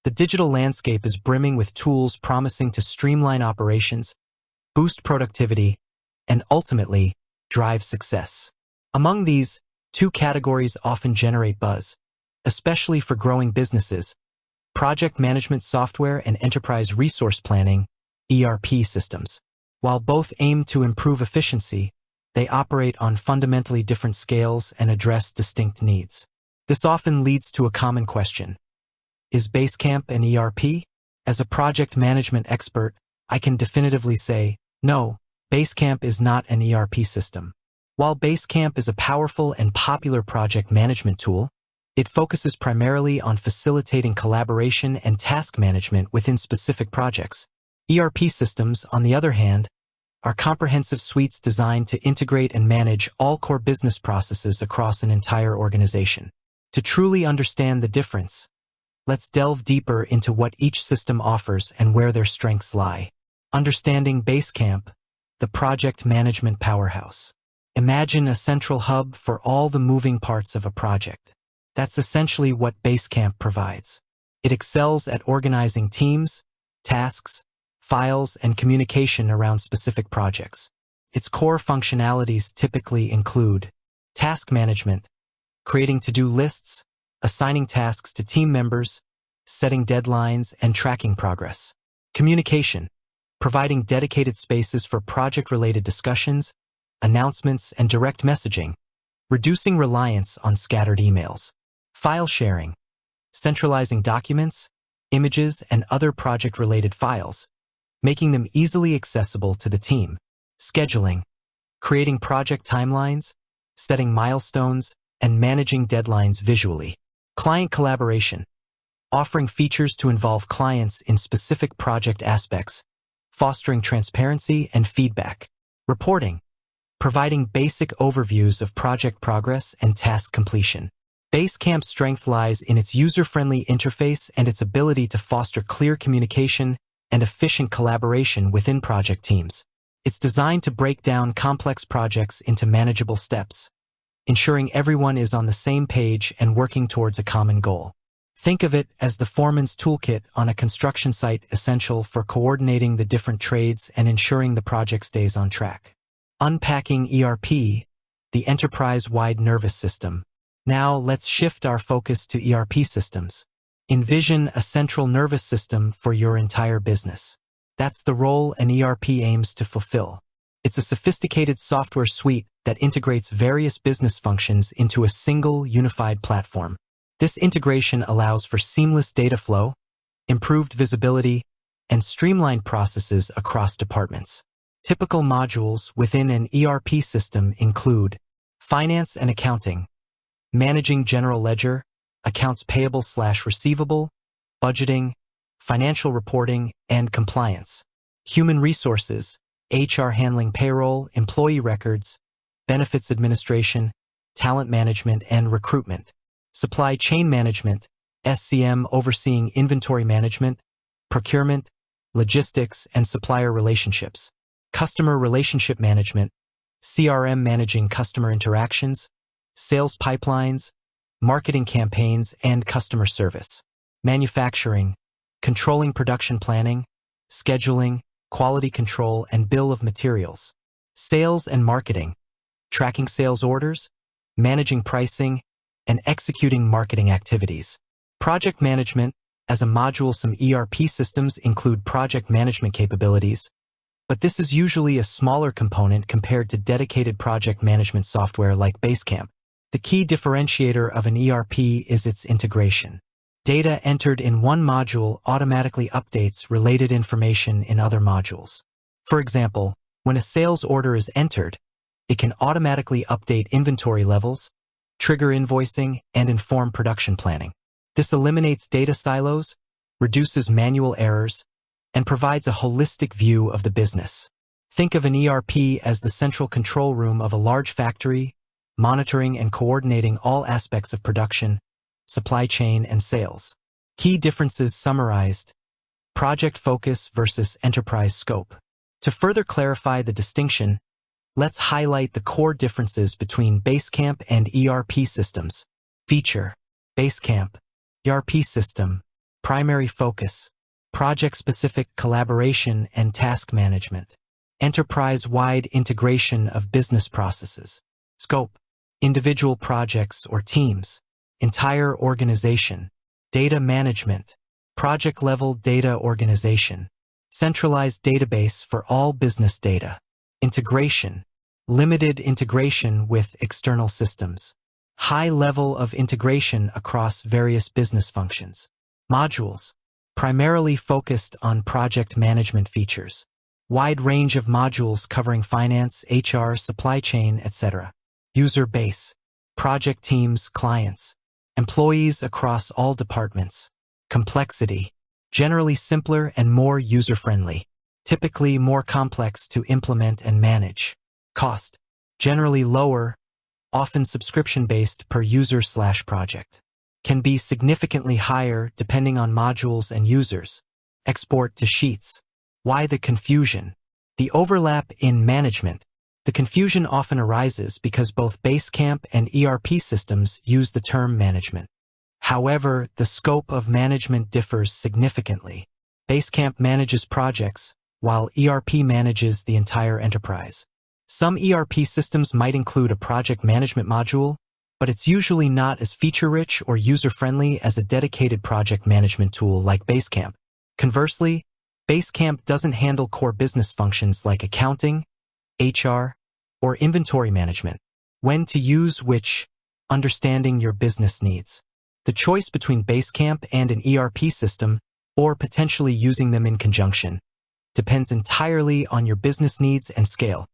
The digital landscape is brimming with tools promising to streamline operations, boost productivity, and ultimately, drive success. Among these, two categories often generate buzz, especially for growing businesses: project management software and enterprise resource planning, ERP systems. While both aim to improve efficiency, they operate on fundamentally different scales and address distinct needs. This often leads to a common question: is Basecamp an ERP? As a project management expert, I can definitively say, no, Basecamp is not an ERP system. While Basecamp is a powerful and popular project management tool, it focuses primarily on facilitating collaboration and task management within specific projects. ERP systems, on the other hand, are comprehensive suites designed to integrate and manage all core business processes across an entire organization. To truly understand the difference, let's delve deeper into what each system offers and where their strengths lie. Understanding Basecamp, the project management powerhouse. Imagine a central hub for all the moving parts of a project. That's essentially what Basecamp provides. It excels at organizing teams, tasks, files, and communication around specific projects. Its core functionalities typically include task management, creating to-do lists, assigning tasks to team members, setting deadlines, and tracking progress. Communication, providing dedicated spaces for project-related discussions, announcements, and direct messaging, reducing reliance on scattered emails. File sharing, centralizing documents, images, and other project-related files, making them easily accessible to the team. Scheduling, creating project timelines, setting milestones, and managing deadlines visually. Client collaboration, offering features to involve clients in specific project aspects, fostering transparency and feedback. Reporting, providing basic overviews of project progress and task completion. Basecamp's strength lies in its user-friendly interface and its ability to foster clear communication and efficient collaboration within project teams. It's designed to break down complex projects into manageable steps, ensuring everyone is on the same page and working towards a common goal. Think of it as the foreman's toolkit on a construction site, essential for coordinating the different trades and ensuring the project stays on track. Unpacking ERP, the enterprise-wide nervous system. Now let's shift our focus to ERP systems. Envision a central nervous system for your entire business. That's the role an ERP aims to fulfill. It's a sophisticated software suite that integrates various business functions into a single, unified platform. This integration allows for seamless data flow, improved visibility, and streamlined processes across departments. Typical modules within an ERP system include finance and accounting, managing general ledger, accounts payable/receivable, budgeting, financial reporting, and compliance. Human resources, HR handling payroll, employee records, benefits administration, talent management, and recruitment. Supply chain management, SCM, overseeing inventory management, procurement, logistics, and supplier relationships. Customer relationship management, CRM, managing customer interactions, sales pipelines, marketing campaigns, and customer service. Manufacturing, controlling production planning, scheduling, quality control, and bill of materials. Sales and marketing, tracking sales orders, managing pricing, and executing marketing activities. Project management, as a module, some ERP systems include project management capabilities, but this is usually a smaller component compared to dedicated project management software like Basecamp. The key differentiator of an ERP is its integration. Data entered in one module automatically updates related information in other modules. For example, when a sales order is entered, it can automatically update inventory levels, trigger invoicing, and inform production planning. This eliminates data silos, reduces manual errors, and provides a holistic view of the business. Think of an ERP as the central control room of a large factory, monitoring and coordinating all aspects of production, supply chain, and sales. Key differences summarized: project focus versus enterprise scope. To further clarify the distinction, let's highlight the core differences between Basecamp and ERP systems. Feature: Basecamp, ERP system, Primary focus: project-specific collaboration and task management. Enterprise-wide integration of business processes. Scope: individual projects or teams. Entire organization. Data management. Project-level data organization. Centralized database for all business data. Integration. Limited integration with external systems. High level of integration across various business functions. Modules. Primarily focused on project management features. Wide range of modules covering finance, HR, supply chain, etc. User base. Project teams, clients. Employees across all departments. Complexity. Generally simpler and more user-friendly. Typically more complex to implement and manage. Cost. Generally lower, often subscription-based per user/project. Can be significantly higher depending on modules and users. Export to sheets. Why the confusion? The overlap in management. The confusion often arises because both Basecamp and ERP systems use the term management. However, the scope of management differs significantly. Basecamp manages projects, while ERP manages the entire enterprise. Some ERP systems might include a project management module, but it's usually not as feature-rich or user-friendly as a dedicated project management tool like Basecamp. Conversely, Basecamp doesn't handle core business functions like accounting, HR, or inventory management. When to use which, understanding your business needs. The choice between Basecamp and an ERP system, or potentially using them in conjunction, depends entirely on your business needs and scale.